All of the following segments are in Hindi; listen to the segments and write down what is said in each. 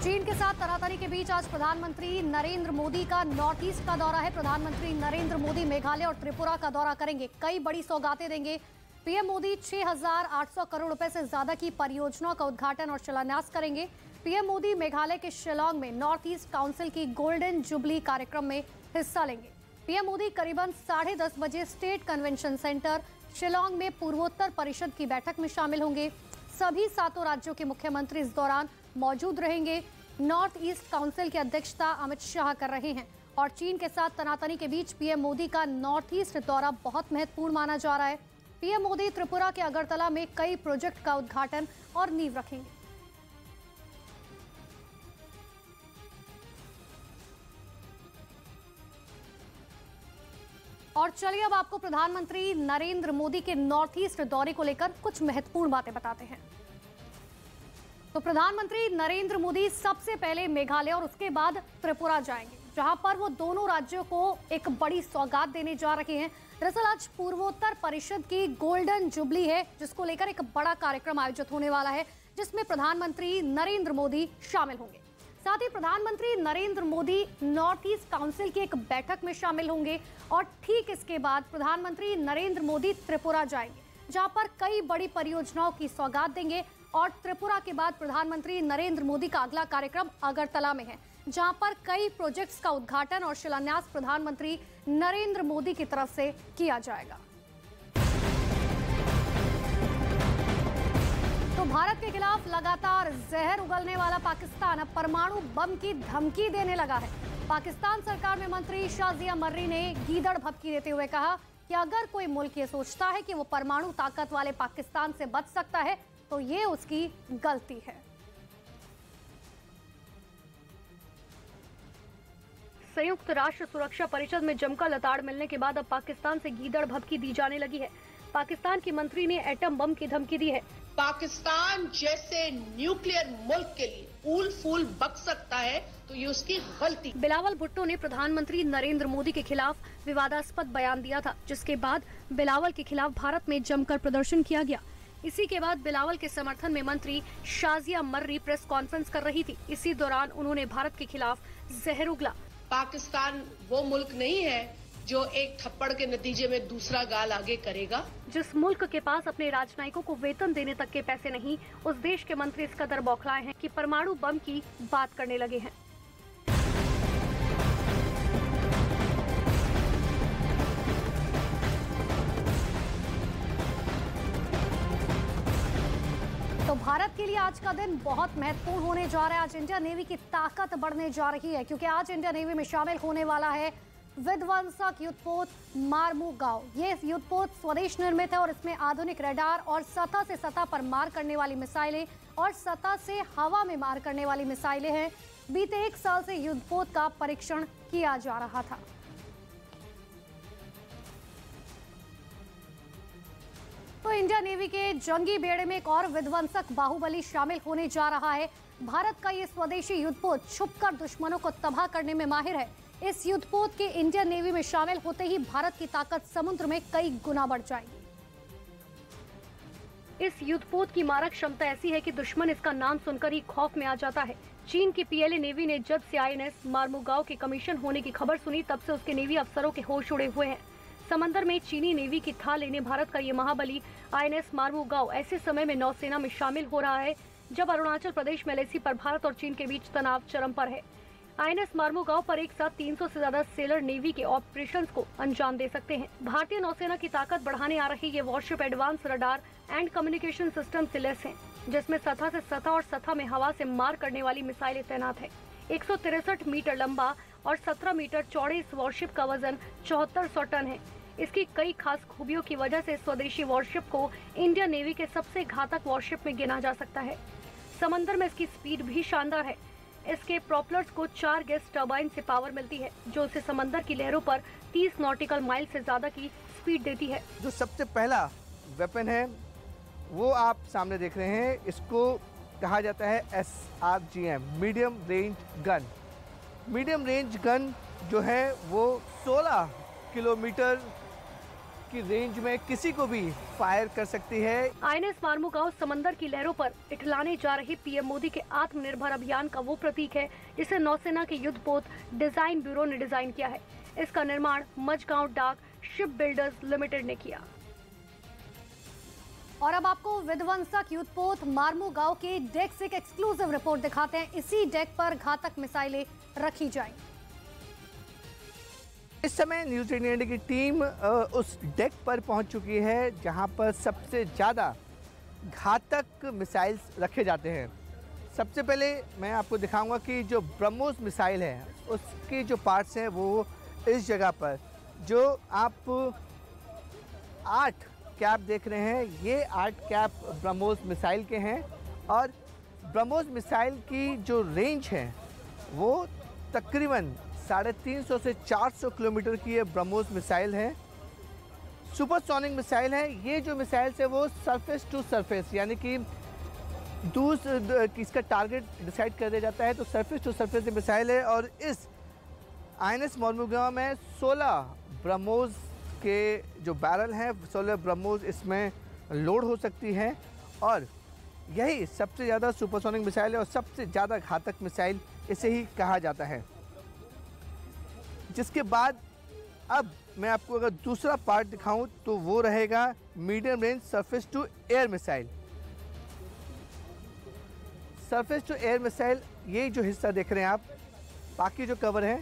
चीन के साथ तनातनी के बीच आज प्रधानमंत्री नरेंद्र मोदी का नॉर्थ ईस्ट का दौरा है। प्रधानमंत्री नरेंद्र मोदी मेघालय और त्रिपुरा का दौरा करेंगे, कई बड़ी सौगातें देंगे। पीएम मोदी 6,800 करोड़ रुपए से ज्यादा की परियोजनाओं का उद्घाटन और शिलान्यास करेंगे। पीएम मोदी मेघालय के शिलांग में नॉर्थ ईस्ट काउंसिल की गोल्डन जुबली कार्यक्रम में हिस्सा लेंगे। पीएम मोदी करीबन 10:30 बजे स्टेट कन्वेंशन सेंटर शिलांग में पूर्वोत्तर परिषद की बैठक में शामिल होंगे। सभी 7 राज्यों के मुख्यमंत्री इस दौरान मौजूद रहेंगे। नॉर्थ ईस्ट काउंसिल की अध्यक्षता अमित शाह कर रहे हैं और चीन के साथ तनातनी के बीच पीएम मोदी का नॉर्थ ईस्ट दौरा बहुत महत्वपूर्ण माना जा रहा है। पीएम मोदी त्रिपुरा के अगरतला में कई प्रोजेक्ट का उद्घाटन और नींव रखेंगे। और चलिए अब आपको प्रधानमंत्री नरेंद्र मोदी के नॉर्थ ईस्ट दौरे को लेकर कुछ महत्वपूर्ण बातें बताते हैं। तो प्रधानमंत्री नरेंद्र मोदी सबसे पहले मेघालय और उसके बाद त्रिपुरा जाएंगे, जहां पर वो दोनों राज्यों को एक बड़ी सौगात देने जा रहे हैं। दरअसल आज पूर्वोत्तर परिषद की गोल्डन जुबली है, जिसको लेकर एक बड़ा कार्यक्रम आयोजित होने वाला है, जिसमें प्रधानमंत्री नरेंद्र मोदी शामिल होंगे। साथ ही प्रधानमंत्री Narendra Modi north east council की एक बैठक में शामिल होंगे और ठीक इसके बाद प्रधानमंत्री नरेंद्र मोदी त्रिपुरा जाएंगे, जहां पर कई बड़ी परियोजनाओं की सौगात देंगे। और त्रिपुरा के बाद प्रधानमंत्री नरेंद्र मोदी का अगला कार्यक्रम अगरतला में है, जहां पर कई प्रोजेक्ट्स का उद्घाटन और शिलान्यास प्रधानमंत्री नरेंद्र मोदी की तरफ से किया जाएगा। तो भारत के खिलाफ लगातार जहर उगलने वाला पाकिस्तान अब परमाणु बम की धमकी देने लगा है। पाकिस्तान सरकार में मंत्री शाजिया मर्री ने गीदड़ भभकी देते हुए कहा कि अगर कोई मुल्क ये सोचता है कि वो परमाणु ताकत वाले पाकिस्तान से बच सकता है तो ये उसकी गलती है। संयुक्त राष्ट्र सुरक्षा परिषद में जमकर लताड़ मिलने के बाद अब पाकिस्तान से गीदड़ भभकी दी जाने लगी है। पाकिस्तान की मंत्री ने एटम बम की धमकी दी है। पाकिस्तान जैसे न्यूक्लियर मुल्क के लिए फूल फूल बक सकता है तो ये उसकी गलती। बिलावल भुट्टो ने प्रधानमंत्री नरेंद्र मोदी के खिलाफ विवादास्पद बयान दिया था, जिसके बाद बिलावल के खिलाफ भारत में जमकर प्रदर्शन किया गया। इसी के बाद बिलावल के समर्थन में मंत्री शाजिया मर्री प्रेस कॉन्फ्रेंस कर रही थी। इसी दौरान उन्होंने भारत के खिलाफ जहर उगला। पाकिस्तान वो मुल्क नहीं है जो एक थप्पड़ के नतीजे में दूसरा गाल आगे करेगा। जिस मुल्क के पास अपने राजनयिकों को वेतन देने तक के पैसे नहीं, उस देश के मंत्री इस कदर बौखलाए हैं कि परमाणु बम की बात करने लगे हैं। तो भारत के लिए आज का दिन बहुत महत्वपूर्ण होने जा रहा है। आज इंडियन नेवी की ताकत बढ़ने जा रही है, क्योंकि आज इंडियन नेवी में शामिल होने वाला है विध्वंसक युद्धपोत मार्मुगाव। ये युद्धपोत स्वदेश निर्मित है और इसमें आधुनिक रडार और सतह से सतह पर मार करने वाली मिसाइलें और सतह से हवा में मार करने वाली मिसाइलें हैं। बीते 1 साल से युद्धपोत का परीक्षण किया जा रहा था। तो इंडियन नेवी के जंगी बेड़े में एक और विध्वंसक बाहुबली शामिल होने जा रहा है। भारत का ये स्वदेशी युद्धपोत छुपकर दुश्मनों को तबाह करने में माहिर है। इस युद्धपोत के इंडियन नेवी में शामिल होते ही भारत की ताकत समुद्र में कई गुना बढ़ जाएगी। इस युद्धपोत की मारक क्षमता ऐसी है कि दुश्मन इसका नाम सुनकर ही खौफ में आ जाता है। चीन की पीएलए नेवी ने जब से आईएनएस मार्मुगाव के कमीशन होने की खबर सुनी, तब से उसके नेवी अफसरों के होश उड़े हुए हैं। समंदर में चीनी नेवी की थाह लेने भारत का ये महाबली आईएनएस मार्मुगाव ऐसे समय में नौसेना में शामिल हो रहा है जब अरुणाचल प्रदेश में एलएसी पर भारत और चीन के बीच तनाव चरम पर है। आईएनएस मार्मुगाव पर एक साथ 300 से ज्यादा सेलर नेवी के ऑपरेशंस को अंजाम दे सकते हैं। भारतीय नौसेना की ताकत बढ़ाने आ रही ये worship advance radar and communication system से लैस है, जिसमें सतह से सतह और सतह में हवा से मार करने वाली मिसाइलें तैनात है। 163 मीटर लंबा और 17 मीटर चौड़े इस वॉरशिप का वजन 7400 टन है। इसकी कई खास खूबियों की वजह से स्वदेशी वॉरशिप को इंडियन नेवी के सबसे घातक वॉरशिप में गिना जा सकता है। समंदर में इसकी स्पीड भी शानदार है। इसके प्रोपेलर्स को 4 गैस टर्बाइन से पावर मिलती है, जो उसे समंदर की लहरों पर 30 नॉटिकल माइल से ज्यादा की स्पीड देती है। जो सबसे पहला वेपन है वो आप सामने देख रहे हैं, इसको कहा जाता है SRGM, medium range gun. Medium range gun जो है वो 16 किलोमीटर की रेंज में किसी को भी फायर कर सकती है। आईएनएस मार्मुगांव समंदर की लहरों पर इठलाने जा रहे पीएम मोदी के आत्मनिर्भर अभियान का वो प्रतीक है जिसे नौसेना के युद्धपोत डिजाइन ब्यूरो ने डिजाइन किया है। इसका निर्माण मझगांव डाक शिप बिल्डर्स लिमिटेड ने किया। और अब आपको विध्वंसक युद्धपोत मार्मुगांव के डेक से एक एक्सक्लूसिव रिपोर्ट दिखाते हैं। इसी डेक पर घातक मिसाइलें रखी जाएंगी। इस समय न्यूज़ 18 इंडिया की टीम उस डेक पर पहुंच चुकी है जहां पर सबसे ज़्यादा घातक मिसाइल्स रखे जाते हैं। सबसे पहले मैं आपको दिखाऊंगा कि जो ब्रह्मोस मिसाइल है उसके जो पार्ट्स हैं वो इस जगह पर जो आप 8 कैप देख रहे हैं, ये 8 कैप ब्रह्मोस मिसाइल के हैं। और ब्रह्मोस मिसाइल की जो रेंज है वो तकरीबन 350 से 400 किलोमीटर की ये ब्रह्मोस मिसाइल है। सुपरसोनिक मिसाइल है। ये जो मिसाइल है वो सरफेस टू सरफेस यानी कि दूर इसका टारगेट डिसाइड कर दिया जाता है, तो सरफेस टू सरफेस मिसाइल है। और इस आईएनएस मार्मुगांव में 16 ब्रह्मोस के जो बैरल हैं, 16 ब्रह्मोस इसमें लोड हो सकती है। और यही सबसे ज़्यादा सुपरसोनिक मिसाइल है और सबसे ज़्यादा घातक मिसाइल इसे ही कहा जाता है। जिसके बाद अब मैं आपको अगर दूसरा पार्ट दिखाऊं तो वो रहेगा medium range surface to air missile. Surface to air missile, ये जो हिस्सा देख रहे हैं आप, बाकी जो कवर है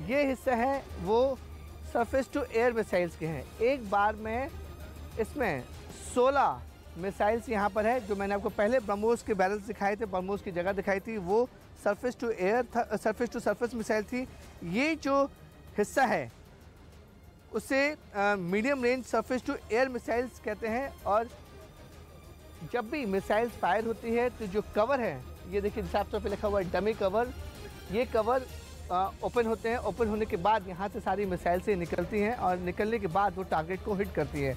ये हिस्सा है वो सरफेस टू एयर मिसाइल्स के हैं। एक बार में इसमें 16 मिसाइल्स यहाँ पर है। जो मैंने आपको पहले ब्रह्मोस के बैरल्स दिखाए थे, ब्रह्मोस की जगह दिखाई थी, वो सरफेस टू एयर था, सरफेस टू सरफेस मिसाइल थी। ये जो हिस्सा है उसे medium range surface to air missiles कहते हैं। और जब भी मिसाइल्स फायर होती है तो जो कवर है, ये देखिए साफ तौर पे लिखा हुआ है डमी कवर, ये कवर ओपन होते हैं। ओपन होने के बाद यहाँ से सारी मिसाइल से निकलती हैं और निकलने के बाद वो टारगेट को हिट करती है।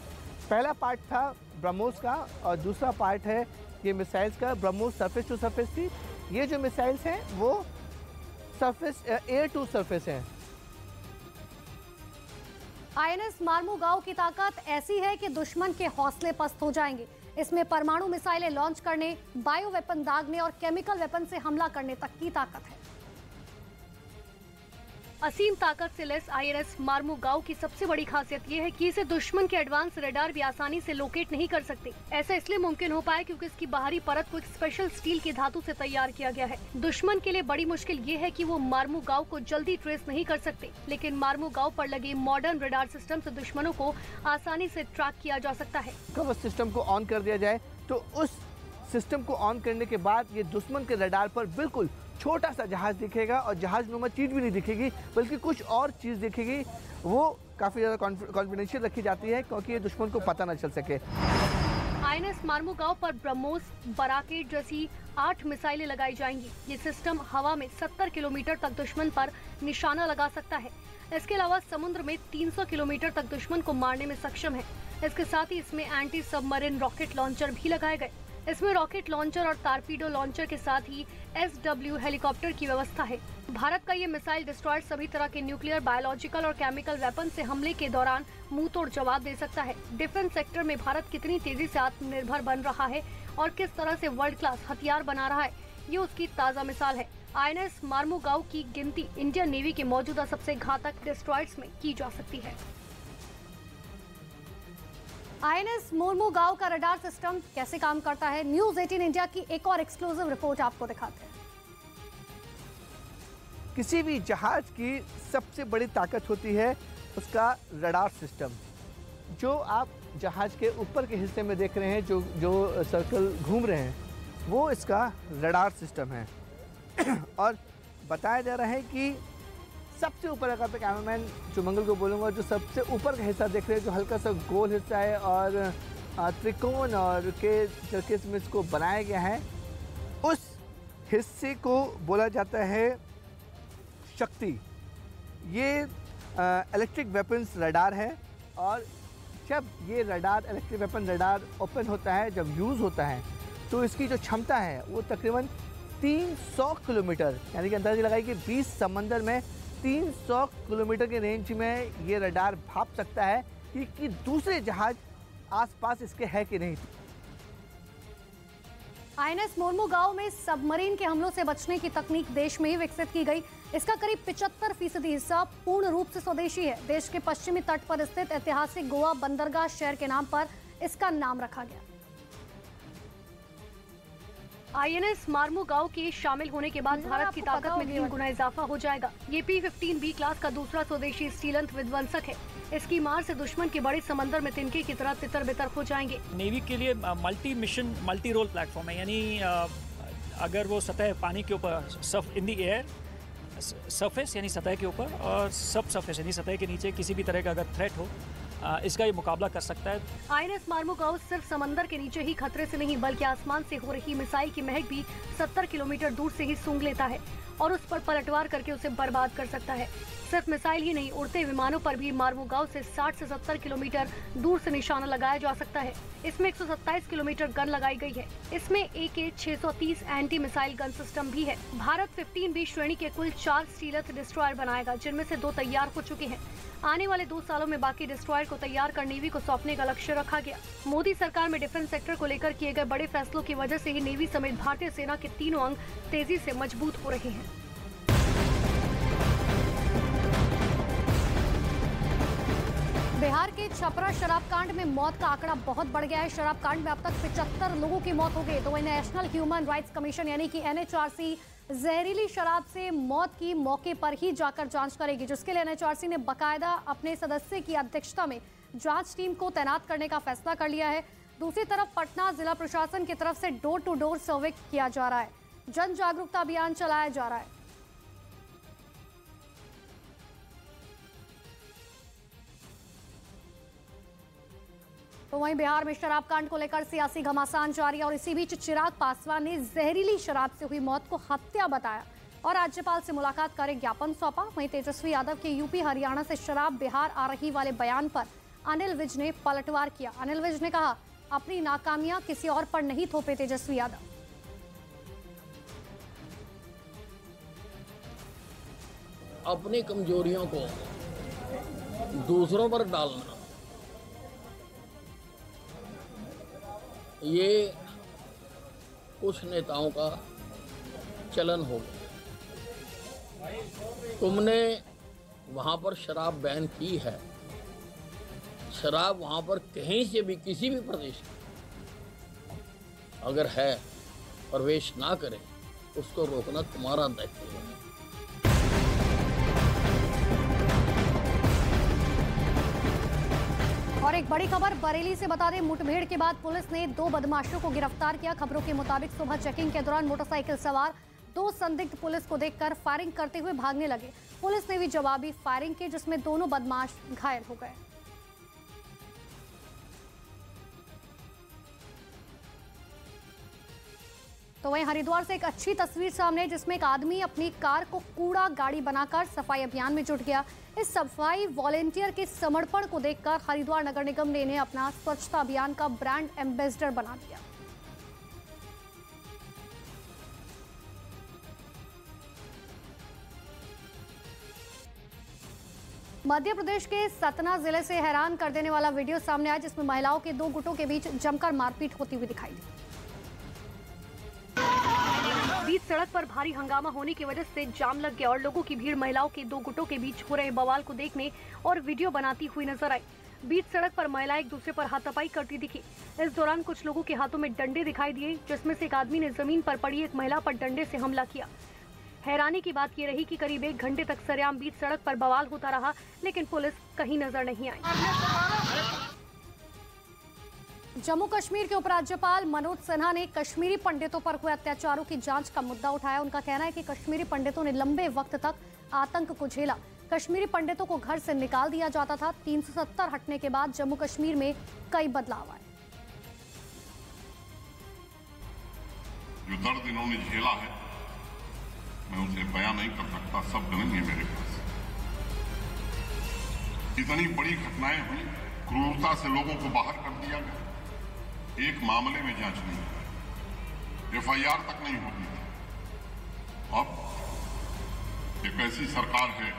पहला पार्ट था ब्रह्मोस का और दूसरा पार्ट है ये मिसाइल्स का। ब्रह्मोस सरफेस टू सरफेस थी, ये जो मिसाइल्स हैं वो सरफेस एयर टू सरफेस हैं। आईएनएस मार्मुगांव की ताकत ऐसी है कि दुश्मन के हौसले पस्त हो जाएंगे। इसमें परमाणु मिसाइलें लॉन्च करने, बायो वेपन दागने और केमिकल वेपन से हमला करने तक की ताकत है। असीम ताकत से लेस आईएनएस मार्मुगांव की सबसे बड़ी खासियत ये है कि इसे दुश्मन के एडवांस रडार भी आसानी से लोकेट नहीं कर सकते। ऐसा इसलिए मुमकिन हो पाया क्योंकि इसकी बाहरी परत को एक स्पेशल स्टील की धातु से तैयार किया गया है। दुश्मन के लिए बड़ी मुश्किल ये है कि वो मार्मुगांव को जल्दी ट्रेस नहीं कर सकते, लेकिन मार्मुगांव पर लगे मॉडर्न रडार सिस्टम से दुश्मनों को आसानी से ट्रैक किया जा सकता है। कवर सिस्टम को ऑन कर दिया जाए तो उस सिस्टम को ऑन करने के बाद ये दुश्मन के रडार पर बिल्कुल छोटा सा जहाज दिखेगा और जहाज नुमा चीज भी नहीं दिखेगी बल्कि कुछ और चीज़ दिखेगी। वो काफ़ी ज़्यादा कॉन्फिडेंशियल रखी जाती है क्योंकि ये दुश्मन को पता न चल सके। आईएनएस मार्मुगांव पर ब्रह्मोस, बराकेट जैसी 8 मिसाइलें लगाई जाएंगी। ये सिस्टम हवा में 70 किलोमीटर तक दुश्मन पर निशाना लगा सकता है। इसके अलावा समुद्र में 300 किलोमीटर तक दुश्मन को मारने में सक्षम है। इसके साथ ही इसमें एंटी सबमरीन रॉकेट लॉन्चर भी लगाए गए। इसमें रॉकेट लॉन्चर और टारपीडो लॉन्चर के साथ ही SW हेलीकॉप्टर की व्यवस्था है। भारत का ये मिसाइल डिस्ट्रॉयर सभी तरह के न्यूक्लियर, बायोलॉजिकल और केमिकल वेपन से हमले के दौरान मुंह तोड़ जवाब दे सकता है। डिफेंस सेक्टर में भारत कितनी तेजी से आत्मनिर्भर बन रहा है और किस तरह से वर्ल्ड क्लास हथियार बना रहा है, ये उसकी ताज़ा मिसाल है। आईएनएस मार्मुगांव की गिनती इंडियन नेवी के मौजूदा सबसे घातक डिस्ट्रॉयर्स में की जा सकती है। आईएनएस मार्मुगांव का रडार सिस्टम कैसे काम करता है, न्यूज़ 18 इंडिया की एक और एक्सक्लूसिव रिपोर्ट आपको दिखाते हैं। किसी भी जहाज की सबसे बड़ी ताकत होती है उसका रडार सिस्टम। जो आप जहाज के ऊपर के हिस्से में देख रहे हैं, जो सर्कल घूम रहे हैं, वो इसका रडार सिस्टम है। और बताया जा रहा है कि सबसे ऊपर अगर मैं कैमरामैन चुमंगल को बोलूँगा, जो सबसे ऊपर का हिस्सा देख रहे हैं, जो हल्का सा गोल हिस्सा है और त्रिकोण और के तरीके से इसको बनाया गया है, उस हिस्से को बोला जाता है शक्ति। ये इलेक्ट्रिक वेपन्स रडार है और जब ये radar electric weapon radar open होता है, जब यूज़ होता है, तो इसकी जो क्षमता है वो तकरीबन 300 किलोमीटर, यानी कि अंदाज़ा लगाइए कि 20 समंदर में 300 किलोमीटर के रेंज में ये रडार भाप सकता है कि दूसरे जहाज आसपास इसके है कि नहीं। आईएनएस मोरमुगांव में सबमरीन के हमलों से बचने की तकनीक देश में ही विकसित की गई। इसका करीब 75% हिस्सा पूर्ण रूप से स्वदेशी है। देश के पश्चिमी तट पर स्थित ऐतिहासिक गोवा बंदरगाह शहर के नाम पर इसका नाम रखा गया। आईएनएस मार्मुगांव के शामिल होने के बाद भारत की ताकत में 3 गुना इजाफा हो जाएगा। ये P-15B क्लास का दूसरा स्वदेशी स्टीलंत विध्वंसक है। इसकी मार से दुश्मन के बड़े समंदर में तिनके की तरह तितर बितर हो जाएंगे। नेवी के लिए multi mission multi role platform है, यानी अगर वो सतह पानी के ऊपर इन द एयर सरफेस यानी सतह के ऊपर और सब सरफेस यानी सतह के नीचे किसी भी तरह का अगर थ्रेट हो इसका ये मुकाबला कर सकता है। आईएनएस मार्मुगांव सिर्फ समंदर के नीचे ही खतरे से नहीं बल्कि आसमान से हो रही मिसाइल की महक भी 70 किलोमीटर दूर से ही सूंघ लेता है और उस पर पलटवार करके उसे बर्बाद कर सकता है। सिर्फ मिसाइल ही नहीं, उड़ते विमानों पर भी मार्मुगांव से 60 से 70 किलोमीटर दूर से निशाना लगाया जा सकता है। इसमें 127 किलोमीटर गन लगाई गई है। इसमें AK-630 anti missile gun system भी है। भारत 15B श्रेणी के कुल 4 स्टीलथ डिस्ट्रॉयर बनाएगा, जिनमें से 2 तैयार हो चुके हैं। आने वाले 2 सालों में बाकी डिस्ट्रॉयर को तैयार कर नेवी को सौंपने का लक्ष्य रखा गया। मोदी सरकार में डिफेंस सेक्टर को लेकर किए गए बड़े फैसलों की वजह से ही नेवी समेत भारतीय सेना के तीनों अंग तेजी से मजबूत हो रहे हैं। बिहार के छपरा शराब कांड में मौत का आंकड़ा बहुत बढ़ गया है। शराब कांड में अब तक 75 लोगों की मौत हो गई। तो नेशनल ह्यूमन राइट्स कमीशन यानी कि NHRC जहरीली शराब से मौत की मौके पर ही जाकर जांच करेगी, जिसके लिए NHRC ने बकायदा अपने सदस्य की अध्यक्षता में जांच टीम को तैनात करने का फैसला कर लिया है। दूसरी तरफ पटना जिला प्रशासन की तरफ से डोर टू डोर सर्वे किया जा रहा है, जन जागरूकता अभियान चलाया जा रहा है। तो वहीं बिहार में शराब कांड को लेकर सियासी घमासान जारी है और इसी बीच चिराग पासवान ने जहरीली शराब से हुई मौत को हत्या बताया और राज्यपाल से मुलाकात कर एक ज्ञापन सौंपा। वहीं तेजस्वी यादव के यूपी हरियाणा से शराब बिहार आ रही वाले बयान पर अनिल विज ने पलटवार किया। अनिल विज ने कहा, अपनी नाकामियां किसी और पर नहीं थोपे तेजस्वी यादव। अपनी कमजोरियों को दूसरों पर डालना, ये कुछ नेताओं का चलन हो गया। तुमने वहां पर शराब बैन की है, शराब वहां पर कहीं से भी किसी भी प्रदेश में अगर है प्रवेश ना करे, उसको रोकना तुम्हारा दायित्व है। और एक बड़ी खबर बरेली से बता दें, मुठभेड़ के बाद पुलिस ने 2 बदमाशों को गिरफ्तार किया। खबरों के मुताबिक सुबह चेकिंग के दौरान मोटरसाइकिल सवार 2 संदिग्ध पुलिस को देखकर फायरिंग करते हुए भागने लगे। पुलिस ने भी जवाबी फायरिंग की, जिसमें दोनों बदमाश घायल हो गए। तो वहीं हरिद्वार से एक अच्छी तस्वीर सामने है, जिसमें एक आदमी अपनी कार को कूड़ा गाड़ी बनाकर सफाई अभियान में जुट गया। इस सफाई वॉलेंटियर के समर्पण को देखकर हरिद्वार नगर निगम ने इन्हें अपना स्वच्छता अभियान का ब्रांड एम्बेसडर बना दिया। मध्य प्रदेश के सतना जिले से हैरान कर देने वाला वीडियो सामने आया, जिसमें महिलाओं के 2 गुटों के बीच जमकर मारपीट होती हुई दिखाई दी। बीच सड़क पर भारी हंगामा होने की वजह से जाम लग गया और लोगों की भीड़ महिलाओं के 2 गुटों के बीच हो रहे बवाल को देखने और वीडियो बनाती हुई नजर आई। बीच सड़क पर महिलाएं एक दूसरे पर हाथापाई करती दिखी। इस दौरान कुछ लोगों के हाथों में डंडे दिखाई दिए, जिसमें से एक आदमी ने जमीन पर पड़ी एक महिला पर डंडे से हमला किया। हैरानी की बात ये रही कि करीब 1 घंटे तक सरेआम बीच सड़क पर बवाल होता रहा, लेकिन पुलिस कहीं नजर नहीं आई। जम्मू कश्मीर के उपराज्यपाल मनोज सिन्हा ने कश्मीरी पंडितों पर हुए अत्याचारों की जांच का मुद्दा उठाया। उनका कहना है कि कश्मीरी पंडितों ने लंबे वक्त तक आतंक को झेला। कश्मीरी पंडितों को घर से निकाल दिया जाता था। 370 हटने के बाद जम्मू कश्मीर में कई बदलाव आए। जो दर्द इन्होंने झेला है, मैं उसे बयां नहीं कर सकता, शब्द नहीं है मेरे पास। इतनी बड़ी घटनाएं हुई, क्रूरता से लोगों को बाहर कर दिया गया, एक मामले में जांच नहीं हुई, FIR तक नहीं होती थी। अब एक ऐसी सरकार है,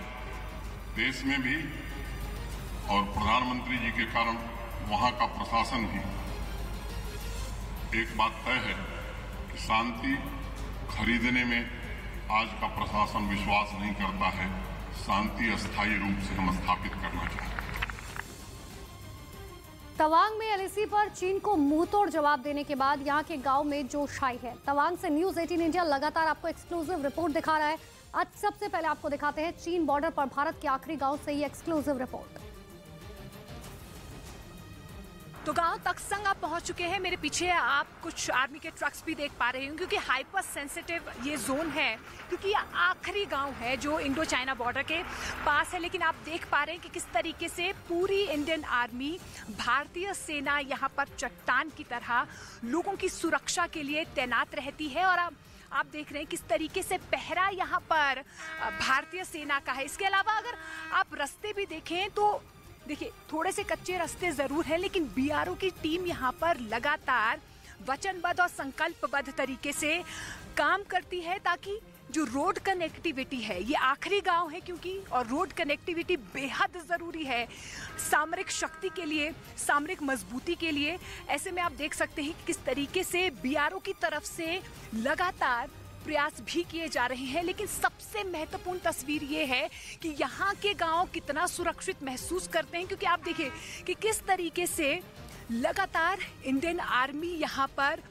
देश में भी और प्रधानमंत्री जी के कारण वहां का प्रशासन भी, एक बात तय है कि शांति खरीदने में आज का प्रशासन विश्वास नहीं करता है। शांति अस्थायी रूप से हम स्थापित करना चाहते हैं। तवांग में एलएसी पर चीन को मुंहतोड़ जवाब देने के बाद यहां के गांव में जोश आई है। तवांग से न्यूज 18 इंडिया लगातार आपको एक्सक्लूसिव रिपोर्ट दिखा रहा है। आज सबसे पहले आपको दिखाते हैं चीन बॉर्डर पर भारत के आखिरी गांव से ये एक्सक्लूसिव रिपोर्ट। तो गांव तकसंग आप पहुंच चुके हैं। मेरे पीछे आप कुछ आर्मी के ट्रक्स भी देख पा रहे हैं क्योंकि हाइपर सेंसिटिव ये जोन है, क्योंकि ये आखिरी गांव है जो इंडो चाइना बॉर्डर के पास है। लेकिन आप देख पा रहे हैं कि किस तरीके से पूरी इंडियन आर्मी, भारतीय सेना यहाँ पर चट्टान की तरह लोगों की सुरक्षा के लिए तैनात रहती है। और आप देख रहे हैं किस तरीके से पहरा यहाँ पर भारतीय सेना का है। इसके अलावा अगर आप रास्ते भी देखें तो देखिए थोड़े से कच्चे रास्ते जरूर हैं, लेकिन बीआरओ की टीम यहाँ पर लगातार वचनबद्ध और संकल्पबद्ध तरीके से काम करती है ताकि जो रोड कनेक्टिविटी है, ये आखिरी गांव है क्योंकि, और रोड कनेक्टिविटी बेहद जरूरी है सामरिक शक्ति के लिए, सामरिक मजबूती के लिए। ऐसे में आप देख सकते हैं कि किस तरीके से बीआरओ की तरफ से लगातार प्रयास भी किए जा रहे हैं। लेकिन सबसे महत्वपूर्ण तस्वीर ये है कि यहाँ के गांव कितना सुरक्षित महसूस करते हैं, क्योंकि आप देखिए कि किस तरीके से लगातार इंडियन आर्मी यहाँ पर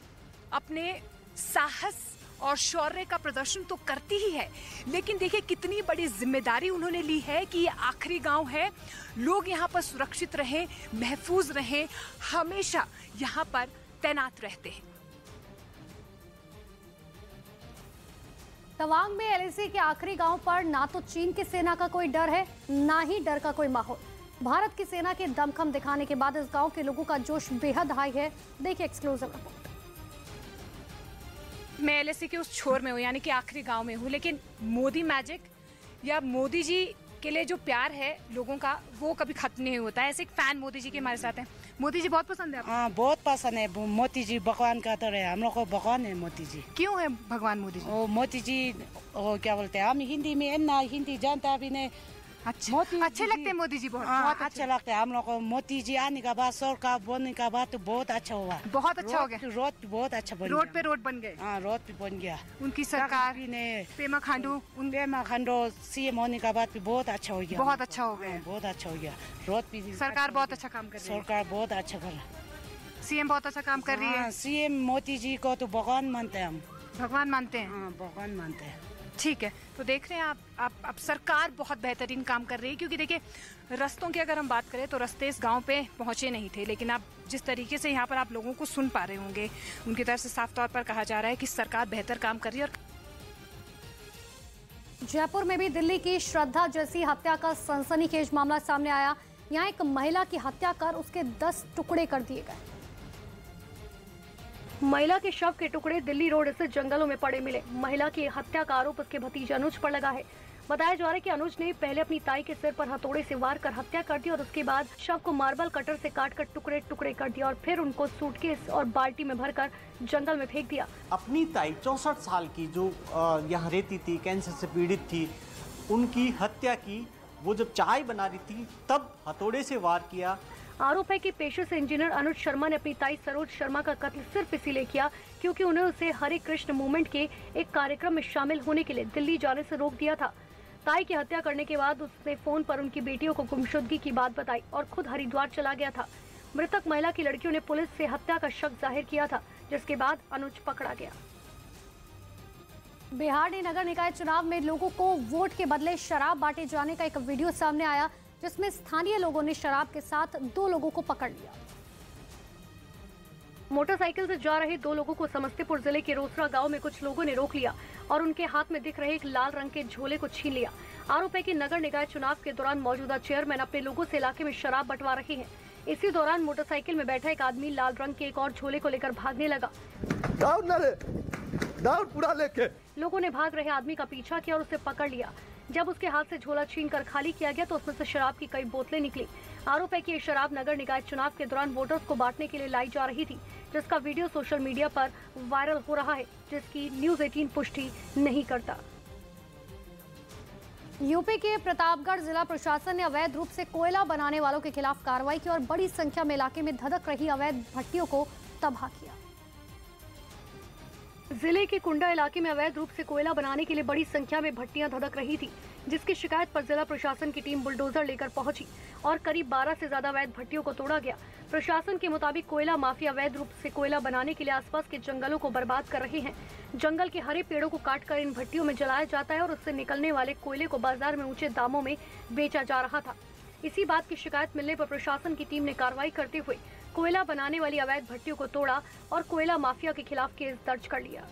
अपने साहस और शौर्य का प्रदर्शन तो करती ही है, लेकिन देखिए कितनी बड़ी जिम्मेदारी उन्होंने ली है कि ये आखिरी गांव है, लोग यहाँ पर सुरक्षित रहें, महफूज रहें, हमेशा यहाँ पर तैनात रहते हैं। तवांग में एलएसी के आखिरी गांव पर ना तो चीन की सेना का कोई डर है, ना ही डर का कोई माहौल। भारत की सेना के दमखम दिखाने के बाद इस गांव के लोगों का जोश बेहद हाई है। देखिए एक्सक्लूसिव रिपोर्ट। मैं एलएसी के उस छोर में हूँ, यानी कि आखिरी गांव में हूँ, लेकिन मोदी मैजिक या मोदी जी के लिए जो प्यार है लोगों का, वो कभी खत्म नहीं होता है। ऐसे एक फैन मोदी जी के हमारे साथ हैं। मोदी जी बहुत पसंद है आपको? हाँ, बहुत पसंद है। मोदी जी भगवान का तरह है, हम लोग को भगवान है मोदी जी। क्यों है भगवान मोदी जी? मोदी जी क्या बोलते हैं, हम हिंदी में ना हिंदी जानता भी नहीं। अच्छा, अच्छे लगते हैं मोदी जी, बहुत अच्छा लगता है हम लोग को। मोदी जी आने का बाद, सरकार बनने का बाद तो बहुत अच्छा हुआ, बहुत अच्छा हो गया। रोड बहुत अच्छा बन गया, रोड पे रोड बन गए। हाँ, रोड पे बन गया। उनकी सरकार ने पेमा खांडू सीएम होने का बाद भी बहुत अच्छा हो गया, बहुत अच्छा हो गया, बहुत अच्छा हो गया। रोड पे सरकार बहुत अच्छा काम कर रही है, सरकार बहुत अच्छा कर रहा है, सीएम बहुत अच्छा काम कर रही है। सीएम मोदी जी को तो भगवान मानते हैं हम, भगवान मानते हैं। हाँ, भगवान मानते हैं। ठीक है, तो देख रहे हैं आप सरकार बहुत बेहतरीन काम कर रही है, क्योंकि देखिए रास्तों की अगर हम बात करें तो रास्ते इस गांव पे पहुंचे नहीं थे, लेकिन आप जिस तरीके से यहाँ पर आप लोगों को सुन पा रहे होंगे, उनकी तरफ से साफ तौर पर कहा जा रहा है कि सरकार बेहतर काम कर रही है। और जयपुर में भी दिल्ली की श्रद्धा जैसी हत्या का सनसनीखेज मामला सामने आया। यहाँ एक महिला की हत्या कर उसके 10 टुकड़े कर दिए गए। महिला के शव के टुकड़े दिल्ली रोड स्थित जंगलों में पड़े मिले। महिला की हत्या का आरोप उसके भतीजे अनुज पर लगा है। बताया जा रहा है कि अनुज ने पहले अपनी ताई के सिर पर हथौड़े से वार कर हत्या कर दी और उसके बाद शव को मार्बल कटर से काटकर टुकड़े टुकड़े कर दिया और फिर उनको सूटकेस और बाल्टी में भरकर जंगल में फेंक दिया। अपनी ताई 64 साल की जो यहाँ रहती थी, कैंसर से पीड़ित थी, उनकी हत्या की। वो जब चाय बना रही थी तब हथौड़े से वार किया। आरोप है कि पेशे से इंजीनियर अनुज शर्मा ने अपनी ताई सरोज शर्मा का कत्ल सिर्फ इसीलिए किया क्योंकि उन्हें उसे हरे कृष्ण मूवमेंट के एक कार्यक्रम में शामिल होने के लिए दिल्ली जाने से रोक दिया था। ताई की हत्या करने के बाद उसने फोन पर उनकी बेटियों को गुमशुदगी की बात बताई और खुद हरिद्वार चला गया था। मृतक महिला की लड़कियों ने पुलिस से हत्या का शक जाहिर किया था, जिसके बाद अनुज पकड़ा गया। बिहार ने नगर निकाय चुनाव में लोगों को वोट के बदले शराब बांटे जाने का एक वीडियो सामने आया, जिसमें स्थानीय लोगों ने शराब के साथ 2 लोगों को पकड़ लिया। मोटरसाइकिल से जा रहे 2 लोगों को समस्तीपुर जिले के रोसड़ा गांव में कुछ लोगों ने रोक लिया और उनके हाथ में दिख रहे एक लाल रंग के झोले को छीन लिया। आरोप है कि नगर निकाय चुनाव के दौरान मौजूदा चेयरमैन अपने लोगों से इलाके में शराब बंटवा रहे हैं। इसी दौरान मोटरसाइकिल में बैठा एक आदमी लाल रंग के एक और झोले को लेकर भागने लगा। पूरा लेके लोगों ने भाग रहे आदमी का पीछा किया और उसे पकड़ लिया। जब उसके हाथ से झोला छीनकर खाली किया गया तो उसमें से शराब की कई बोतलें निकली। आरोप है कि ये शराब नगर निकाय चुनाव के दौरान वोटर्स को बांटने के लिए लाई जा रही थी, जिसका वीडियो सोशल मीडिया पर वायरल हो रहा है, जिसकी न्यूज़ 18 पुष्टि नहीं करता। यूपी के प्रतापगढ़ जिला प्रशासन ने अवैध रूप से कोयला बनाने वालों के खिलाफ कार्रवाई की और बड़ी संख्या में इलाके में धधक रही अवैध भट्टियों को तबाह किया। जिले के कुंडा इलाके में अवैध रूप से कोयला बनाने के लिए बड़ी संख्या में भट्टियां धधक रही थी, जिसकी शिकायत पर जिला प्रशासन की टीम बुलडोजर लेकर पहुंची और करीब 12 से ज्यादा अवैध भट्टियों को तोड़ा गया। प्रशासन के मुताबिक कोयला माफिया अवैध रूप से कोयला बनाने के लिए आसपास के जंगलों को बर्बाद कर रहे हैं। जंगल के हरे पेड़ों को काटकर इन भट्टियों में जलाया जाता है और उससे निकलने वाले कोयले को बाजार में ऊंचे दामों में बेचा जा रहा था। इसी बात की शिकायत मिलने पर प्रशासन की टीम ने कार्रवाई करते हुए कोयला बनाने वाली अवैध भट्टियों को तोड़ा और कोयला माफिया के खिलाफ केस दर्ज कर लिया।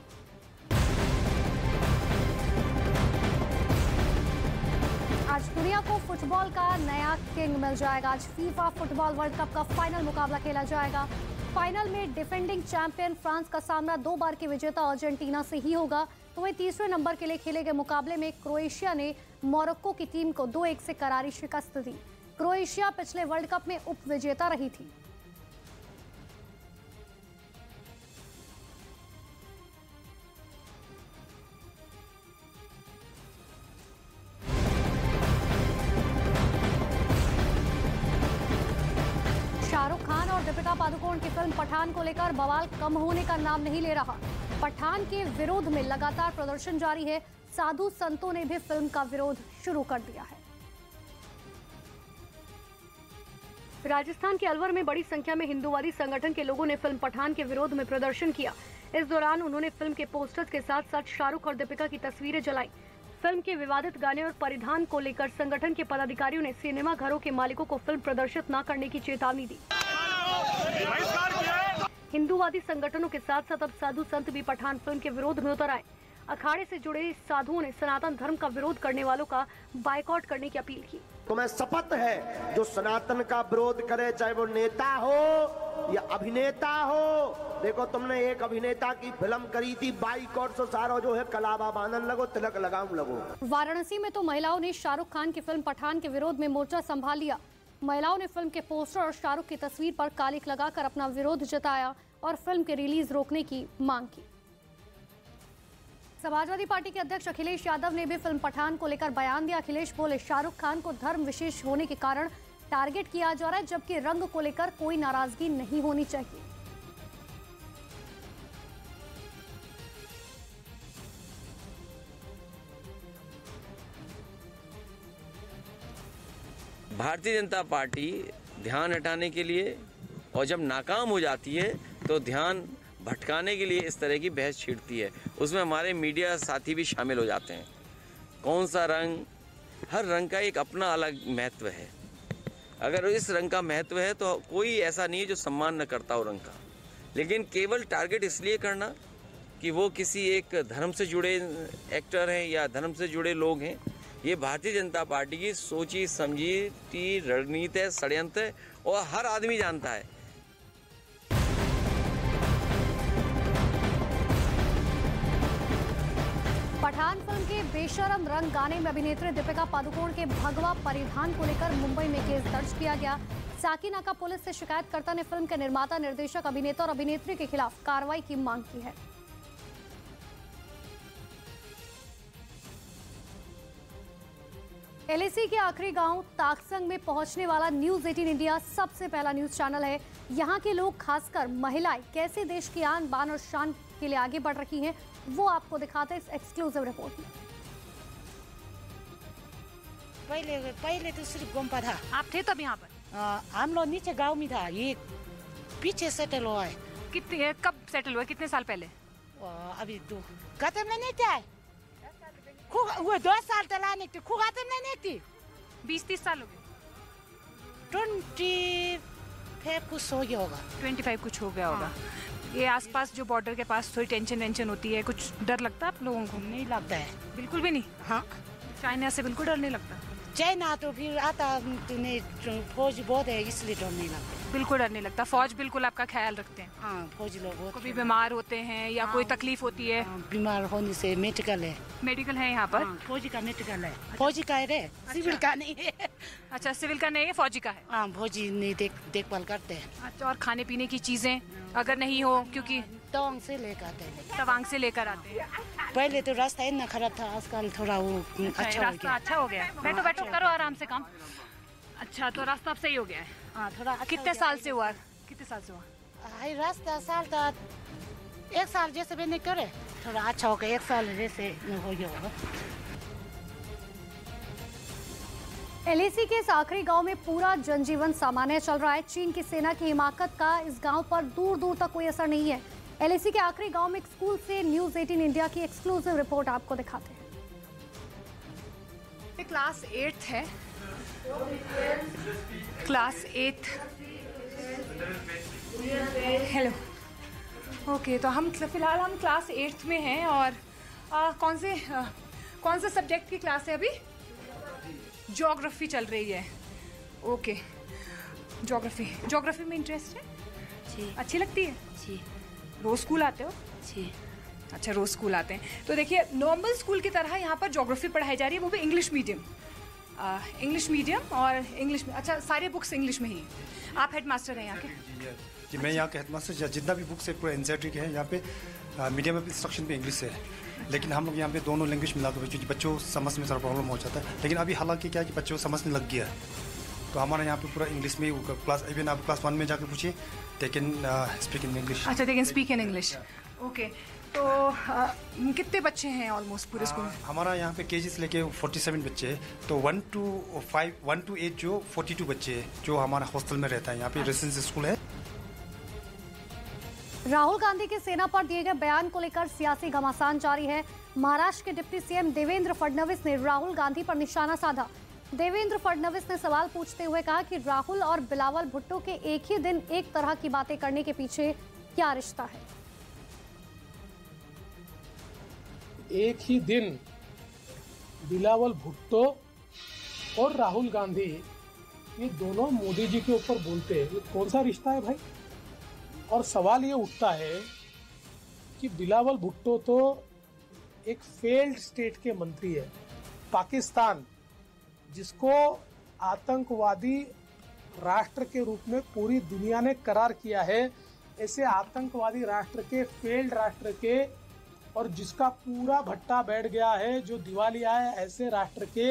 आज दुनिया को फुटबॉल का नया किंग मिल जाएगा। आज फीफा फुटबॉल वर्ल्ड कप का फाइनल मुकाबला खेला जाएगा। फाइनल में डिफेंडिंग चैंपियन फ्रांस का सामना 2 बार के विजेता अर्जेंटीना से ही होगा। तो वहीं तीसरे नंबर के लिए खेले गए मुकाबले में क्रोएशिया ने मोरक्को की टीम को 2-1 से करारी शिकस्त दी। क्रोएशिया पिछले वर्ल्ड कप में उप विजेता रही थी। शाहरुख खान और दीपिका पादुकोण की फिल्म पठान को लेकर बवाल कम होने का नाम नहीं ले रहा। पठान के विरोध में लगातार प्रदर्शन जारी है। साधु संतों ने भी फिल्म का विरोध शुरू कर दिया है। राजस्थान के अलवर में बड़ी संख्या में हिंदूवादी संगठन के लोगों ने फिल्म पठान के विरोध में प्रदर्शन किया। इस दौरान उन्होंने फिल्म के पोस्टर्स के साथ साथ शाहरुख और दीपिका की तस्वीरें जलाई। फिल्म के विवादित गाने और परिधान को लेकर संगठन के पदाधिकारियों ने सिनेमा घरों के मालिकों को फिल्म प्रदर्शित न करने की चेतावनी दी। हिंदूवादी संगठनों के साथ साथ अब साधु संत भी पठान फिल्म के विरोध में उतर आए। अखाड़े से जुड़े साधुओं ने सनातन धर्म का विरोध करने वालों का बायकॉट करने की अपील की। तुम्हें शपथ है जो सनातन का विरोध करे, चाहे वो नेता हो या अभिनेता हो। देखो तुमने एक अभिनेता की फिल्म करी थी बाइकॉट से सारा जो है कलावा बांधन लगो, तिलक लगाऊं लगो। वाराणसी में तो महिलाओं ने शाहरुख खान की फिल्म पठान के विरोध में मोर्चा संभाल लिया। महिलाओं ने फिल्म के पोस्टर और शाहरुख की तस्वीर पर कालिख लगाकर अपना विरोध जताया और फिल्म के रिलीज रोकने की मांग की। समाजवादी पार्टी के अध्यक्ष अखिलेश यादव ने भी फिल्म पठान को लेकर बयान दिया। अखिलेश बोले, शाहरुख खान को धर्म विशेष होने के कारण टारगेट किया जा रहा है, जबकि रंग को लेकर कोई नाराजगी नहीं होनी चाहिए। भारतीय जनता पार्टी ध्यान हटाने के लिए और जब नाकाम हो जाती है तो ध्यान भटकाने के लिए इस तरह की बहस छेड़ती है। उसमें हमारे मीडिया साथी भी शामिल हो जाते हैं। कौन सा रंग, हर रंग का एक अपना अलग महत्व है। अगर इस रंग का महत्व है तो कोई ऐसा नहीं है जो सम्मान न करता हो रंग का, लेकिन केवल टारगेट इसलिए करना कि वो किसी एक धर्म से जुड़े एक्टर हैं या धर्म से जुड़े लोग हैं, ये भारतीय जनता पार्टी की सोची समझी रणनीति है, षड्यंत्र है और हर आदमी जानता है। पठान फिल्म के बेशरम रंग गाने में अभिनेत्री दीपिका पादुकोण के भगवा परिधान को लेकर मुंबई में केस दर्ज किया गया। साकीनाका पुलिस से शिकायतकर्ता ने फिल्म के निर्माता, निर्देशक, अभिनेता और अभिनेत्री के खिलाफ कार्रवाई की मांग की है। एलएसी के आखिरी गांव ताकसंग में पहुंचने वाला न्यूज 18 इंडिया सबसे पहला न्यूज चैनल है। यहां के लोग, खासकर महिलाएं, कैसे देश की आन बान और शान के लिए आगे बढ़ रही हैं, वो आपको दिखाते हैं इस एक्सक्लूसिव रिपोर्ट में। पहले तो सिर्फ गोम्पा था। आप थे तब यहाँ पर? हम लोग नीचे गांव में था, ये पीछे सेटल हुआ है। कितने, कब सेटल हुआ, कितने साल पहले? अभी दो खत्म नहीं था, वो 2 साल तलाने थे, खत्म नहीं थी। 20-30 साल हो गए। 25 कुछ हो गया होगा। 25 कुछ हो गया होगा। ये आसपास जो बॉर्डर के पास थोड़ी टेंशन होती है, कुछ डर लगता है आप लोगों को? नहीं लगता है, बिल्कुल भी नहीं। हाँ, चाइना से बिल्कुल डर नहीं लगता? चाइना तो फिर आता फौज बहुत है, इसलिए डर नहीं लगता। बिल्कुल डर नहीं लगता। फौज बिल्कुल आपका ख्याल रखते हैं? हाँ, फौजी लोग कभी बीमार होते हैं या कोई तकलीफ होती है? बीमार होने से मेडिकल है। मेडिकल है यहाँ पर? फौजी का मेडिकल है। फौजी का है, सिविल का नहीं है। अच्छा, सिविल का नहीं है, फौजी का है। हाँ, फौजी नहीं देखभाल करते हैं। अच्छा, और खाने पीने की चीजें अगर नहीं हो, क्योंकि तवांग से लेकर आते हैं। तवांग से लेकर आते हैं। पहले तो रास्ता इतना खराब था, आजकल थोड़ा वो अच्छा हो गया। अच्छा हो गया। बैठो बैठो, करो आराम से काम। अच्छा, तो रास्ता अब सही हो गया है। हाँ, थोड़ा कितने साल से हुआ? कितने साल से हुआ? हाई रास्ता साल का 1 साल जैसे भी नहीं करे, थोड़ा अच्छा हो गया। 1 साल जैसे हो गया होगा। एलएसी के इस आखिरी गांव में पूरा जनजीवन सामान्य चल रहा है। चीन की सेना की हिमाकत का इस गांव पर दूर दूर तक कोई असर नहीं है। एलएसी के आखिरी गांव में एक स्कूल से न्यूज़ 18 इंडिया की एक्सक्लूसिव रिपोर्ट आपको दिखाते हैं। क्लास 8 है, क्लास 8। हेलो, ओके, तो हम फिलहाल हम क्लास 8 में हैं। और कौन से सब्जेक्ट की क्लास है अभी? ज्योग्राफी चल रही है। ओके, ज्योग्राफी में इंटरेस्ट है जी? अच्छी लगती है जी। रोज स्कूल आते हो जी? अच्छा, रोज स्कूल आते हैं। तो देखिए, नॉर्मल स्कूल की तरह यहाँ पर ज्योग्राफी पढ़ाई जा रही है, वो भी इंग्लिश मीडियम। और इंग्लिश में, अच्छा, सारी बुक्स इंग्लिश में ही। आप हेड मास्टर हैं यहाँ के? जी, मैं यहाँ के हेड मास्टर। जितना भी बुक्स है पूरा एनसीईआरटी के हैं। यहाँ पे मीडियम ऑफ इंस्ट्रक्शन भी इंग्लिश है, लेकिन हम लोग यहाँ पे दोनों लैंग्वेज मिला कर, क्योंकि बच्चों को समझ में थोड़ा प्रॉब्लम हो जाता है। लेकिन अभी हालांकि क्या है कि बच्चों को समझने लग गया है, तो हमारे यहाँ पे पूरा इंग्लिश में क्लास, इवन आप क्लास 1 में जाकर पूछिए, they can speak in English. अच्छा, they can speak in English. Okay, तो कितने बच्चे हैं ऑलमोस्ट पूरे स्कूल में? हमारा यहाँ पे केजी से लेके 47 बच्चे हैं। तो 1 to 8 जो 42 बच्चे हैं, जो हमारा हॉस्टल में रहता है। यहाँ पे रेसिडेंशियल स्कूल है। राहुल गांधी के सेना पर दिए गए बयान को लेकर सियासी घमासान जारी है। महाराष्ट्र के डिप्टी सीएम देवेंद्र फडणवीस ने राहुल गांधी पर निशाना साधा। देवेंद्र फडणवीस ने सवाल पूछते हुए कहा कि राहुल और बिलावल भुट्टो के एक ही दिन एक तरह की बातें करने के पीछे क्या रिश्ता है? एक ही दिन बिलावल भुट्टो और राहुल गांधी, ये दोनों मोदी जी के ऊपर बोलते हैं, ये कौन सा रिश्ता है भाई? और सवाल ये उठता है कि बिलावल भुट्टो तो एक फेल्ड स्टेट के मंत्री है। पाकिस्तान, जिसको आतंकवादी राष्ट्र के रूप में पूरी दुनिया ने करार किया है, ऐसे आतंकवादी राष्ट्र के, फेल्ड राष्ट्र के, और जिसका पूरा भट्टा बैठ गया है, जो दिवालिया है, ऐसे राष्ट्र के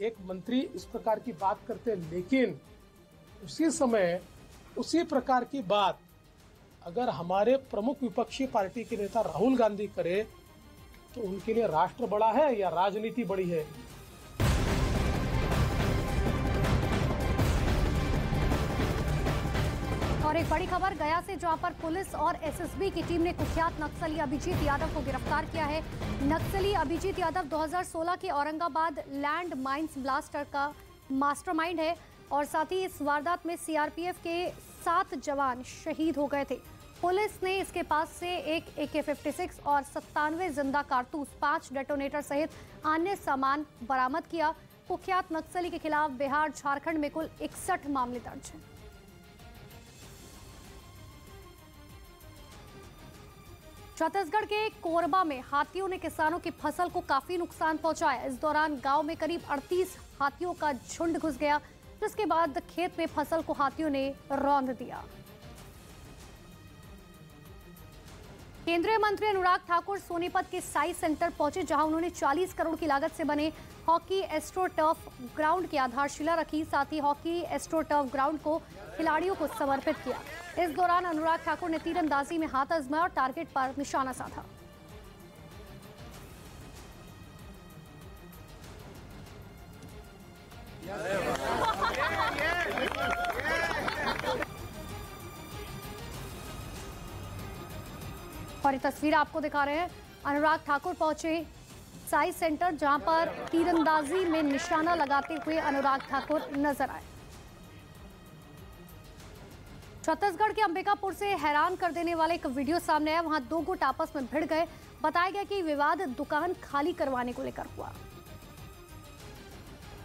एक मंत्री इस प्रकार की बात करते हैं। लेकिन उसी समय उसी प्रकार की बात अगर हमारे प्रमुख विपक्षी पार्टी के नेता राहुल गांधी करे, तो उनके लिए राष्ट्र बड़ा है या राजनीति बड़ी है? और एक बड़ी खबर गया से, जहां पर पुलिस और एसएसबी की टीम ने कुख्यात नक्सली अभिजीत यादव को गिरफ्तार किया है। नक्सली अभिजीत यादव 2016 के औरंगाबाद लैंड माइंस ब्लास्टर का मास्टरमाइंड है और साथ ही इस वारदात में सीआरपीएफ के 7 जवान शहीद हो गए थे। पुलिस ने इसके पास से एक AK-56 और 97 जिंदा कारतूस, 5 डेटोनेटर सहित अन्य सामान बरामद किया। कुख्यात नक्सली के खिलाफ बिहार, झारखंड में कुल 61 मामले दर्ज हैं। छत्तीसगढ़ के कोरबा में हाथियों ने किसानों की फसल को काफी नुकसान पहुंचाया। इस दौरान गांव में करीब 38 हाथियों का झुंड घुस गया, जिसके बाद खेत में फसल को हाथियों ने रौंद दिया। केंद्रीय मंत्री अनुराग ठाकुर सोनीपत के साई सेंटर पहुंचे, जहां उन्होंने 40 करोड़ की लागत से बने हॉकी एस्ट्रो टर्फ ग्राउंड की आधारशिला रखी। साथ ही हॉकी एस्ट्रो टर्फ ग्राउंड को खिलाड़ियों को समर्पित किया। इस दौरान अनुराग ठाकुर ने तीरंदाजी में हाथ आजमाया और टारगेट पर निशाना साधा। और ये तस्वीर आपको दिखा रहे हैं, अनुराग ठाकुर पहुंचे साई सेंटर, जहां पर तीरंदाजी में निशाना लगाते हुए अनुराग ठाकुर नजर आए। छत्तीसगढ़ के अंबिकापुर से हैरान कर देने वाला एक वीडियो सामने आया। वहां 2 गुट आपस में भिड़ गए। बताया गया कि विवाद दुकान खाली करवाने को लेकर हुआ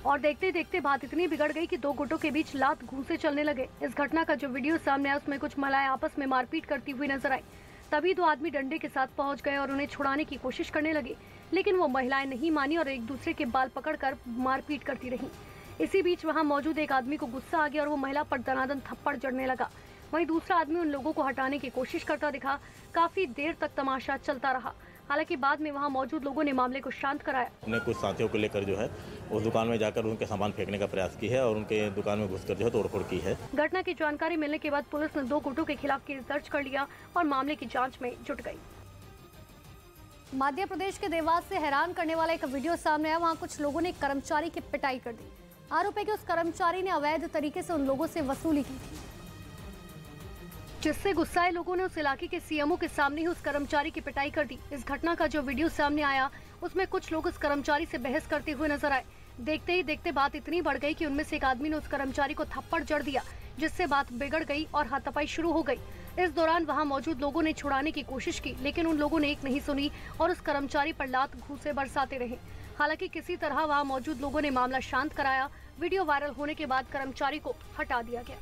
और देखते देखते बात इतनी बिगड़ गई कि 2 गुटों के बीच लात घूंसे चलने लगे। इस घटना का जो वीडियो सामने आया उसमें कुछ महिलाएं आपस में मारपीट करती हुई नजर आई। तभी 2 आदमी डंडे के साथ पहुंच गए और उन्हें छुड़ाने की कोशिश करने लगे, लेकिन वो महिलाएं नहीं मानी और एक दूसरे के बाल पकड़कर मारपीट करती रहीं। इसी बीच वहां मौजूद एक आदमी को गुस्सा आ गया और वो महिला पर दनादन थप्पड़ जड़ने लगा। वहीं दूसरा आदमी उन लोगों को हटाने की कोशिश करता दिखा। काफी देर तक तमाशा चलता रहा। हालांकि बाद में वहां मौजूद लोगों ने मामले को शांत कराया। अपने कुछ साथियों को लेकर जो है उस दुकान में जाकर उनके सामान फेंकने का प्रयास की है और उनके दुकान में घुसकर जो है तोड़फोड़ की है। घटना की जानकारी मिलने के बाद पुलिस ने 2 गुटों के खिलाफ केस दर्ज कर लिया और मामले की जाँच में जुट गयी। मध्य प्रदेश के देवास से हैरान करने वाला एक वीडियो सामने आया। वहां कुछ लोगों ने कर्मचारी की पिटाई कर दी। आरोप है कि उस कर्मचारी ने अवैध तरीके से उन लोगों से वसूली की थी, जिससे गुस्साए लोगों ने उस इलाके के सीएमओ के सामने ही उस कर्मचारी की पिटाई कर दी। इस घटना का जो वीडियो सामने आया उसमें कुछ लोग उस कर्मचारी से बहस करते हुए नजर आए। देखते ही देखते बात इतनी बढ़ गई कि उनमें से एक आदमी ने उस कर्मचारी को थप्पड़ जड़ दिया, जिससे बात बिगड़ गई और हाथापाई शुरू हो गई। इस दौरान वहां मौजूद लोगों ने छुड़ाने की कोशिश की, लेकिन उन लोगों ने एक नहीं सुनी और उस कर्मचारी पर लात घूंसे बरसाते रहे। हालांकि किसी तरह वहां मौजूद लोगों ने मामला शांत कराया। वीडियो वायरल होने के बाद कर्मचारी को हटा दिया गया।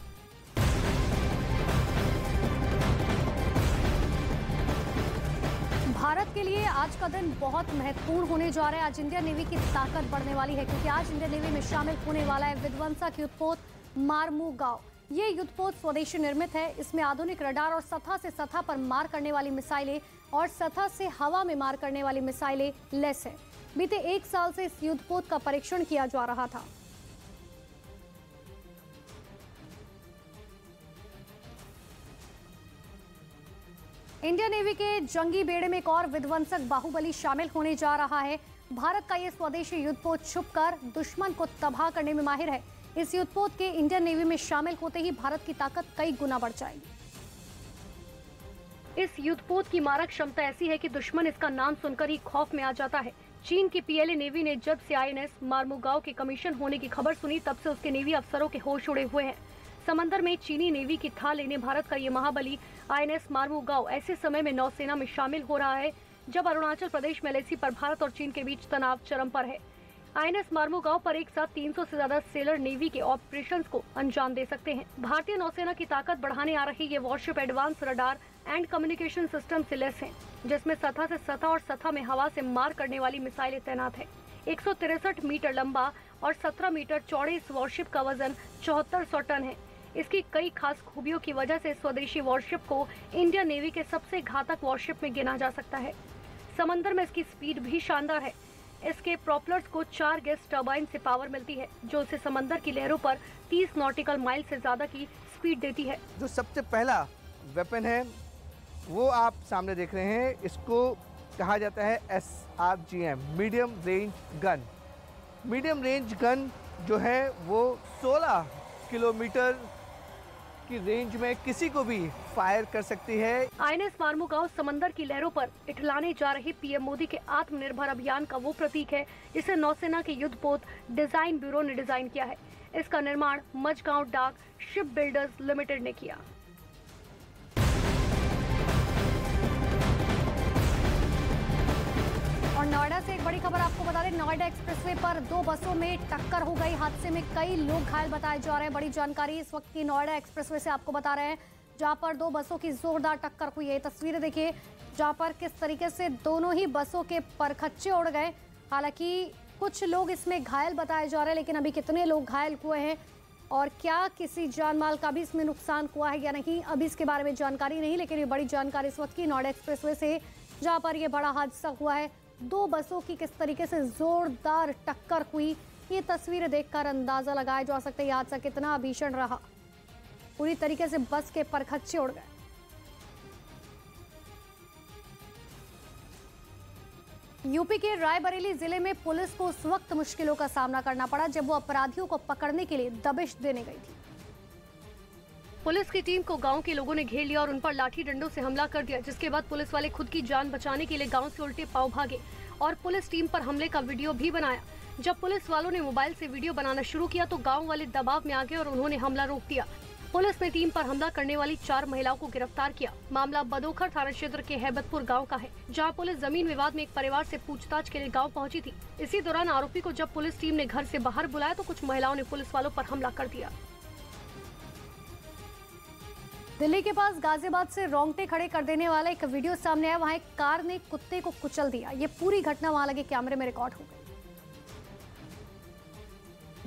भारत के लिए आज का दिन बहुत महत्वपूर्ण होने जा रहा है। आज इंडियन नेवी की ताकत बढ़ने वाली है, क्योंकि आज इंडियन नेवी में शामिल होने वाला है विध्वंसक युद्धपोत मारमुगाव। ये युद्धपोत स्वदेशी निर्मित है। इसमें आधुनिक रडार और सतह से सतह पर मार करने वाली मिसाइलें और सतह से हवा में मार करने वाली मिसाइलें लेस है। बीते 1 साल से इस युद्धपोत का परीक्षण किया जा रहा था। इंडियन नेवी के जंगी बेड़े में एक और विध्वंसक बाहुबली शामिल होने जा रहा है। भारत का ये स्वदेशी युद्धपोत छुपकर दुश्मन को तबाह करने में माहिर है। इस युद्धपोत के इंडियन नेवी में शामिल होते ही भारत की ताकत कई गुना बढ़ जाएगी। इस युद्धपोत की मारक क्षमता ऐसी है कि दुश्मन इसका नाम सुनकर ही खौफ में आ जाता है। चीन की पीएलए नेवी ने जब से आईएनएस मारमुगाव के कमीशन होने की खबर सुनी, तब से उसके नेवी अफसरों के होश उड़े हुए हैं। समंदर में चीनी नेवी की थाह लेने भारत का ये महाबली आईएनएस मारमुगाव ऐसे समय में नौसेना में शामिल हो रहा है जब अरुणाचल प्रदेश में एलएसी पर भारत और चीन के बीच तनाव चरम पर है। आईएनएस मारमुगाव पर एक साथ 300 से ज्यादा सेलर नेवी के ऑपरेशंस को अंजाम दे सकते हैं। भारतीय नौसेना की ताकत बढ़ाने आ रही ये worship advance radar and communication system से लैस है, जिसमें सतह से सतह और सतह में हवा से मार करने वाली मिसाइलें तैनात है। 163 मीटर लंबा और 17 मीटर चौड़े इस वॉरशिप का वजन 7400 टन है। इसकी कई खास खूबियों की वजह से स्वदेशी वॉरशिप को इंडियन नेवी के सबसे घातक वॉरशिप में गिना जा सकता है। समंदर में इसकी स्पीड भी शानदार है। इसके प्रोपलर्स को 4 गैस टर्बाइन से पावर मिलती है, जो उसे समंदर की लहरों पर 30 नॉटिकल माइल से ज्यादा की स्पीड देती है। जो सबसे पहला वेपन है वो आप सामने देख रहे हैं, इसको कहा जाता है SRGM, medium range gun. Medium range gun जो है वो 16 किलोमीटर की रेंज में किसी को भी फायर कर सकती है। आईएनएस मारमुगाव समंदर की लहरों पर इठलाने जा रहे पीएम मोदी के आत्मनिर्भर अभियान का वो प्रतीक है जिसे नौसेना के युद्धपोत डिजाइन ब्यूरो ने डिजाइन किया है। इसका निर्माण मझगांव डाक शिप बिल्डर्स लिमिटेड ने किया। और नोएडा से एक बड़ी खबर आपको बता दें, नोएडा एक्सप्रेसवे पर 2 बसों में टक्कर हो गई। हादसे में कई लोग घायल बताए जा रहे हैं। बड़ी जानकारी इस वक्त की नोएडा एक्सप्रेसवे से आपको बता रहे हैं, जहां पर 2 बसों की जोरदार टक्कर हुई है। तस्वीरें देखिए जहां पर किस तरीके से दोनों ही बसों के परखच्चे उड़ गए। हालांकि कुछ लोग इसमें घायल बताए जा रहे हैं, लेकिन अभी कितने लोग घायल हुए हैं और क्या किसी जान माल का भी इसमें नुकसान हुआ है या नहीं, अभी इसके बारे में जानकारी नहीं। लेकिन ये बड़ी जानकारी इस वक्त की नोएडा एक्सप्रेसवे से, जहां पर यह बड़ा हादसा हुआ है। 2 बसों की किस तरीके से जोरदार टक्कर हुई, ये तस्वीरें देखकर अंदाजा लगाया जा सकता है ये हादसा कितना भीषण रहा। पूरी तरीके से बस के परखच्चे उड़ गए। यूपी के रायबरेली जिले में पुलिस को उस वक्त मुश्किलों का सामना करना पड़ा जब वो अपराधियों को पकड़ने के लिए दबिश देने गई थी। पुलिस की टीम को गांव के लोगों ने घेर लिया और उन पर लाठी डंडों से हमला कर दिया, जिसके बाद पुलिस वाले खुद की जान बचाने के लिए गांव से उल्टे पांव भागे और पुलिस टीम पर हमले का वीडियो भी बनाया। जब पुलिस वालों ने मोबाइल से वीडियो बनाना शुरू किया तो गांव वाले दबाव में आ गए और उन्होंने हमला रोक दिया। पुलिस ने टीम पर हमला करने वाली 4 महिलाओं को गिरफ्तार किया। मामला बदोखर थाना क्षेत्र के हैबतपुर गाँव का है, जहाँ पुलिस जमीन विवाद में एक परिवार से पूछताछ के लिए गाँव पहुँची थी। इसी दौरान आरोपी को जब पुलिस टीम ने घर से बाहर बुलाया तो कुछ महिलाओं ने पुलिस वालों पर हमला कर दिया। दिल्ली के पास गाजियाबाद से रोंगटे खड़े कर देने वाला एक वीडियो सामने आया। वहां एक कार ने कुत्ते को कुचल दिया। ये पूरी घटना वहां लगे कैमरे में रिकॉर्ड हो गई।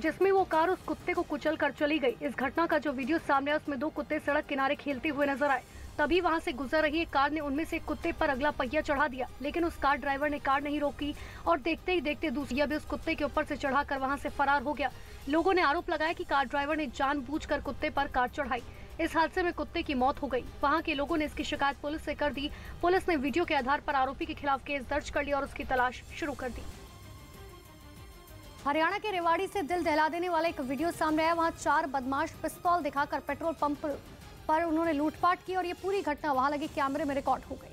जिसमें वो कार उस कुत्ते को कुचल कर चली गई। इस घटना का जो वीडियो सामने आया उसमें 2 कुत्ते सड़क किनारे खेलते हुए नजर आए। तभी वहां से गुजर रही एक कार ने उनमें से एक कुत्ते पर अगला पहिया चढ़ा दिया, लेकिन उस कार ड्राइवर ने कार नहीं रोकी और देखते ही देखते दूसरा भी उस कुत्ते के ऊपर से चढ़ाकर वहां से फरार हो गया। लोगों ने आरोप लगाया कि कार ड्राइवर ने जानबूझकर कुत्ते पर कार चढ़ाई। इस हादसे में कुत्ते की मौत हो गई। वहां के लोगों ने इसकी शिकायत पुलिस से कर दी। पुलिस ने वीडियो के आधार पर आरोपी के खिलाफ केस दर्ज कर लिया और उसकी तलाश शुरू कर दी। हरियाणा के रेवाड़ी से दिल दहला देने वाला एक वीडियो सामने आया। वहां 4 बदमाश पिस्तौल दिखाकर पेट्रोल पंप पर उन्होंने लूटपाट की और ये पूरी घटना वहां लगे कैमरे में रिकॉर्ड हो गई,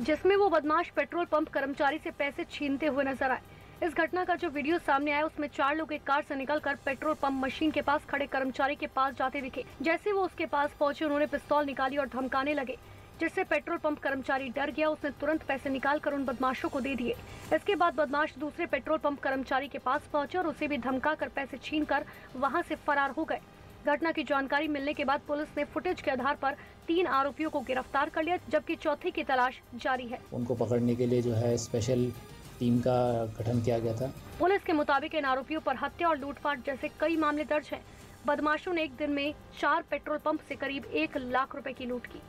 जिसमें वो बदमाश पेट्रोल पंप कर्मचारी से पैसे छीनते हुए नजर आए। इस घटना का जो वीडियो सामने आया उसमें 4 लोग एक कार से निकलकर पेट्रोल पंप मशीन के पास खड़े कर्मचारी के पास जाते दिखे। जैसे वो उसके पास पहुंचे उन्होंने पिस्तौल निकाली और धमकाने लगे, जिससे पेट्रोल पंप कर्मचारी डर गया। उसने तुरंत पैसे निकालकर उन बदमाशों को दे दिए। इसके बाद बदमाश दूसरे पेट्रोल पंप कर्मचारी के पास पहुंचे और उसे भी धमकाकर पैसे छीनकर वहां से फरार हो गए। घटना की जानकारी मिलने के बाद पुलिस ने फुटेज के आधार पर 3 आरोपियों को गिरफ्तार कर लिया, जबकि चौथे की तलाश जारी है। उनको पकड़ने के लिए जो है स्पेशल टीम का गठन किया गया था। पुलिस के मुताबिक इन आरोपियों पर हत्या और लूटपाट जैसे कई मामले दर्ज हैं। बदमाशों ने एक दिन में 4 पेट्रोल पंप से करीब 1 लाख रुपए की लूट की।